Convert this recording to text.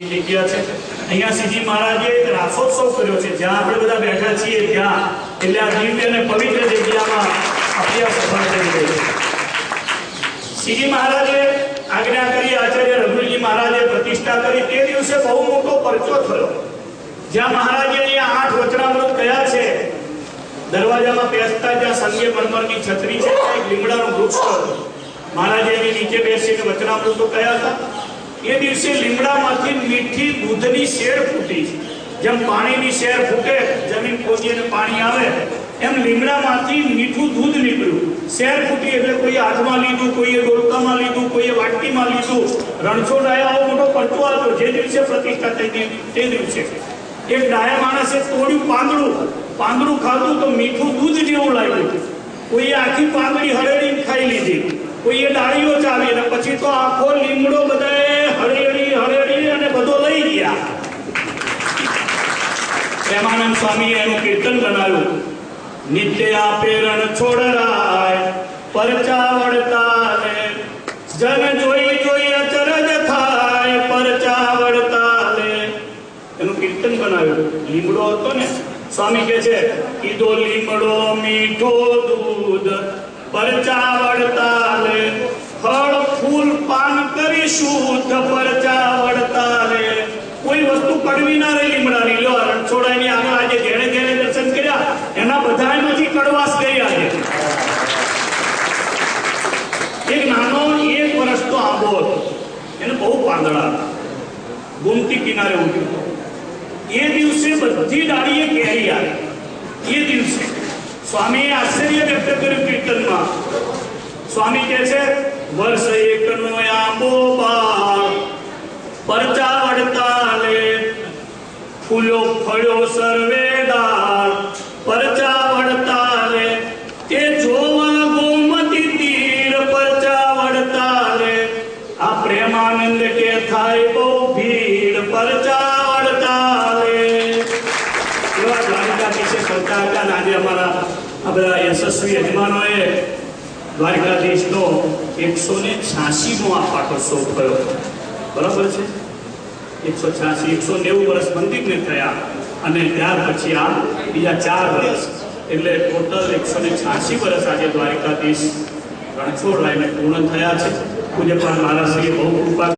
જગ્યા છે અહીંયા શ્રીજી મહારાજે એક રાસોત્સવ કર્યો છે જ્યાં આપણે બધા બેઠા છીએ ત્યાં એટલે આ દિવ્ય અને પવિત્ર જગ્યામાં અભ્યાસ સફળ થઈ ગઈ છે। શ્રીજી મહારાજે આજ્ઞા કરી, આચાર્ય રઘુજી મહારાજે પ્રતિષ્ઠા કરી। તે દિવસે બહુ મોટો પરચો થયો જ્યાં મહારાજે અહીંયા 8 વચનામૃત કયા છે। દરવાજામાં બેસતા જ્યાં સંગે મરમરની છત્રી છે ત્યાં એક લીમડાનું વૃક્ષ હતું। મહારાજે એની નીચે બેસીને વચનામૃતો કયા હતા। એ દિવસે લીમડામાંથી મીઠી દૂધની શેર ફૂટી છે। જેમ પાણીની શેર ફૂટે, જમીન ખોદીને પાણી આવે, એમ લીમડામાંથી મીઠું દૂધ નીકળ્યું। શેર ફૂટી એટલે કોઈ હાથમાં લીધું, કોઈએ ડોલકામાં લીધું, કોઈએ વાટકીમાં લીધું। રણછોડ આયા આવો મોટો પડતો હતો જે દિવસે પ્રતિષ્ઠા થઈ તે દિવસે એક ડાયા માણસે તોડ્યું પાંદડું ખાધું તો મીઠું દૂધ જેવું લાગ્યું। કોઈએ આખી પાંદડી હળેડીને ખાઈ લીધી, કોઈએ ડાળીઓ ચાવી, અને પછી તો આખો લીમડો બધાએ હળેડી અને બધો લઈ ગયા। પ્રેમાનંદ સ્વામીએ એનું કીર્તન બનાવ્યું। નિત્ય આપે રણછોડ રાય પરચા વળતા રે, જન જોઈ જોઈ અચરજ થાય પરચા વળતા રે, એનું કીર્તન બનાવ્યું। લીમડો હતો ને, સ્વામી કહે છે કીધો લીમડો મીઠો દૂધ પરચા વળતા રે, ફળ ફૂલ પાન કરી શુદ્ધ પરચા વળતા રે। કોઈ વસ્તુ કડવી ના રહી લીમડાની। લો રણછોડાની આગળ આજે ઘેરે ઘેરે દર્શન કર્યા, એના બધામાંથી કડવાશ ગઈ આજે। એક નાનો 1 વર્ષનો આંબો હતો, એને બહુ પાંદડા હતા, ગુમતી કિનારે ઉગ્યો। એ દિવસે બધી ડાળીએ કેરી આવી। એ દિવસે સ્વામીએ આશ્ચર્ય વ્યક્ત કર્યું કીર્તનમાં। સ્વામી કહે છે વર્ષ એકનો આંબો બાળ પરચા વળતા લે, ફૂલો ફળ્યો સર્વે દાળ પરચા વળતા લે, તે જોવા ગોમતી તીર પરચા વળતા લે, આ પ્રેમાનંદ કે થાય બહુ ભીડ પરચા વળતા લે। એવા દ્વારિકાધીશે કરતા હતા। આજે અમારા આ બધા યશસ્વી યજમાનોએ દ્વારિકાધીશનો 186મો આ પાટોત્સવ થયો, બરાબર છે। 186 190 વર્ષ મંદિરને થયા, અને ત્યાર પછી આ બીજા 4 વર્ષ, એટલે ટોટલ 186 વર્ષ આજે દ્વારિકાધીશ રણછોડ રાયને પૂર્ણ થયા છે। પૂજ્યપાદ મહારાજશ્રીએ બહુ કૃપા